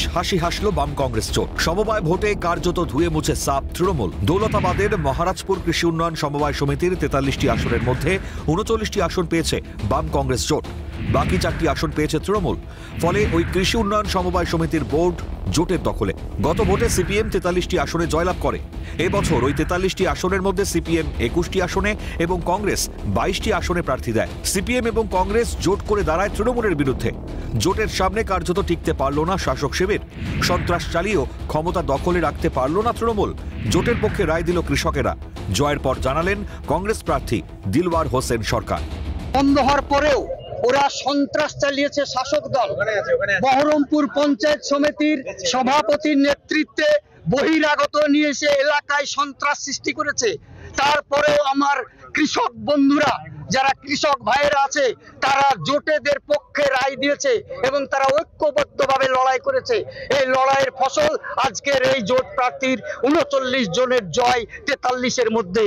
বেশ হাসি হাসল বাম কংগ্রেস জোট। সমবায় ভোটে কার্যত ধুয়ে মুছে সাপ তৃণমূল। দৌলতাবাদের মহারাজপুর কৃষি উন্নয়ন সমবায় সমিতির 43টি আসনের মধ্যে 39টি আসন পেয়েছে বাম কংগ্রেস জোট, বাকি 4টি আসন পেয়েছে তৃণমূল। ফলে ওই কৃষি উন্নয়ন সমবায় সমিতির বোর্ড জোটের দখলে। গত ভোটে সিপিএম 43টি আসনে জয়লাভ করে। এবছর ওই 43টি আসনের মধ্যে সিপিএম 21টি আসনে এবং কংগ্রেস 22টি আসনে প্রার্থী দেয়। সিপিএম এবং কংগ্রেস জোট করে দাঁড়ায় তৃণমূলের বিরুদ্ধে। জোটের সামনে কার্যত টিকতে পারল না শাসক শিবির। সন্ত্রাস চালিয়েও ক্ষমতা দখলে রাখতে পারল না তৃণমূল। জোটের পক্ষে রায় দিল কৃষকেরা। জয়ের পর জানালেন কংগ্রেস প্রার্থী দিলওয়ার হোসেন সরকার। বন্ধ হওয়ার পরেও ওরা সন্ত্রাস চালিয়েছে শাসক দল। বহরমপুর পঞ্চায়েত সমিতির সভাপতির নেতৃত্বে বহিরাগত নিয়ে এসে এলাকায় সন্ত্রাস সৃষ্টি করেছে। তারপরেও আমার কৃষক বন্ধুরা, যারা কৃষক ভাইয়েরা আছে, তারা জোটেদের পক্ষে রায় দিয়েছে এবং তারা ঐক্যবদ্ধভাবে লড়াই করেছে। এই লড়াইয়ের ফসল আজকের এই জোট প্রার্থীর 39 জনের জয় 43-এর মধ্যে।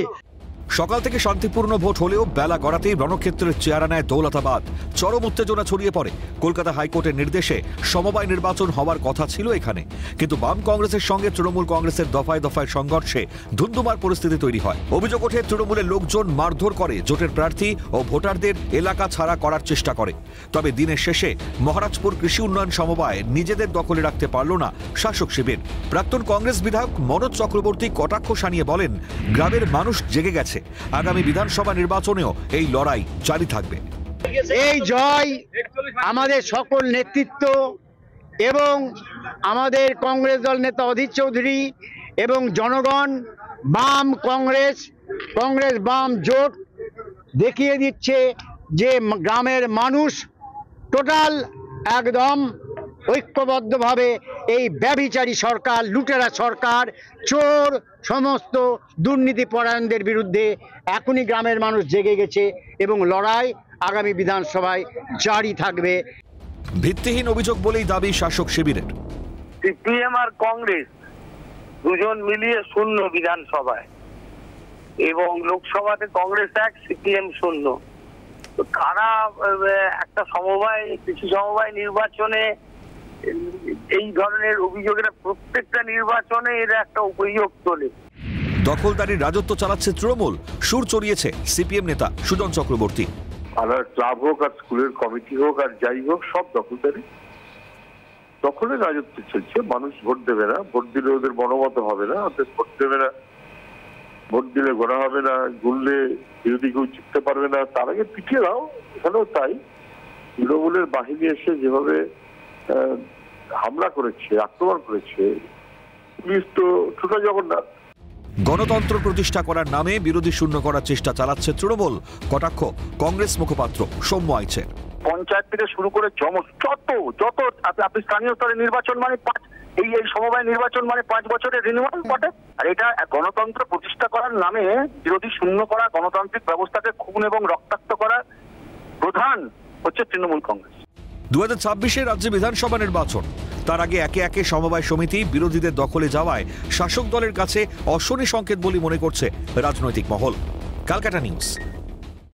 সকাল থেকে শান্তিপূর্ণ ভোট হলেও বেলা গড়াতেই রণক্ষেত্রের চেহারা নেয় দৌলতাবাদ। চরম উত্তেজনা ছড়িয়ে পড়ে। কলকাতা হাইকোর্টের নির্দেশে সমবায় নির্বাচন হওয়ার কথা ছিল এখানে, কিন্তু বাম কংগ্রেসের সঙ্গে তৃণমূল কংগ্রেসের দফায় দফায় সংঘর্ষে ধুন্ধুমার পরিস্থিতি তৈরি হয়। অভিযোগ ওঠে তৃণমূলের লোকজন মারধর করে জোটের প্রার্থী ও ভোটারদের এলাকা ছাড়া করার চেষ্টা করে। তবে দিনের শেষে মহারাজপুর কৃষি উন্নয়ন সমবায় নিজেদের দখলে রাখতে পারল না শাসক শিবির। প্রাক্তন কংগ্রেস বিধায়ক মনোজ চক্রবর্তী কটাক্ষ শানিয়ে বলেন, গ্রামের মানুষ জেগে গেছে। আগামী বিধানসভা নির্বাচনেও এই লড়াই জারি থাকবে। এই জয় আমাদের সকল নেতৃত্ব এবং আমাদের কংগ্রেস দল নেতা অধীর চৌধুরী এবং জনগণ, বাম কংগ্রেস বাম জোট দেখিয়ে দিচ্ছে যে গ্রামের মানুষ টোটাল একদম ঐক্যবদ্ধভাবে এই ব্যভিচারী সরকার, লুটেরা সরকার, চোর, সমস্ত দুর্নীতি পরায়ণদের বিরুদ্ধে এখনই গ্রামের মানুষ জেগে গেছে এবং লড়াই আগামী বিধানসভায় জারি থাকবে। ভিত্তিহীন অভিযোগ বলেই দাবি শাসক শিবিরের। সিপিএম আর কংগ্রেস দুজন মিলিয়ে 0 বিধানসভায় এবং লোকসভাতে কংগ্রেস 1, সিপিএম 0। তো তারা একটা সমবায়, কৃষি সমবায় নির্বাচনে এই ধরনের অভিযোগের প্রত্যেকটা নির্বাচনে এরা একটা অভিযোগ তোলে। দখলদারির রাজত্ব চালাচ্ছে তৃণমূল, সুর চড়িয়েছে সিপিএম নেতা সুজন চক্রবর্তী। ক্লাব হোক আর স্কুলের কমিটি হোক আর যাই হোক, সব দখলদারি, দখলের রাজত্ব চলছে। মানুষ ভোট দেবে না, ভোট দিলে ওদের মনোমত হবে না, ওদের ভোট দেবে না, ভোট দিলে গোনা হবে না, গুনলে বিরোধী কেউ জিততে পারবে না, তার আগে পিছিয়ে দাও। এখানেও তাই, তৃণমূলের বাহিনী এসে যেভাবে হামলা করেছে, আক্রমণ করেছে, পুলিশ তো ছোট জগন্নাথ। গণতন্ত্র প্রতিষ্ঠা করার নামে বিরোধী শূন্য করার চেষ্টা চালাচ্ছে তৃণমূল, কটাক্ষ কংগ্রেস মুখপাত্র সৌম্য আইচের। পঞ্চায়েত থেকে শুরু করে যত আপনি স্থানীয় স্তরে নির্বাচন মানে এই সমবায় নির্বাচন মানে 5 বছরের রিনিউয়াল বটে। আর এটা গণতন্ত্র প্রতিষ্ঠা করার নামে বিরোধী শূন্য করা, গণতান্ত্রিক ব্যবস্থাকে খুন এবং রক্তাক্ত করা প্রধান হচ্ছে তৃণমূল কংগ্রেস। 2026-এ রাজ্যে বিধানসভা নির্বাচন, তার আগে একে একে সমবায় সমিতি বিরোধীদের দখলে যাওয়ায় শাসক দলের কাছে অশনি সংকেত বলে মনে করছে রাজনৈতিক মহল। ক্যালকাটা নিউজ।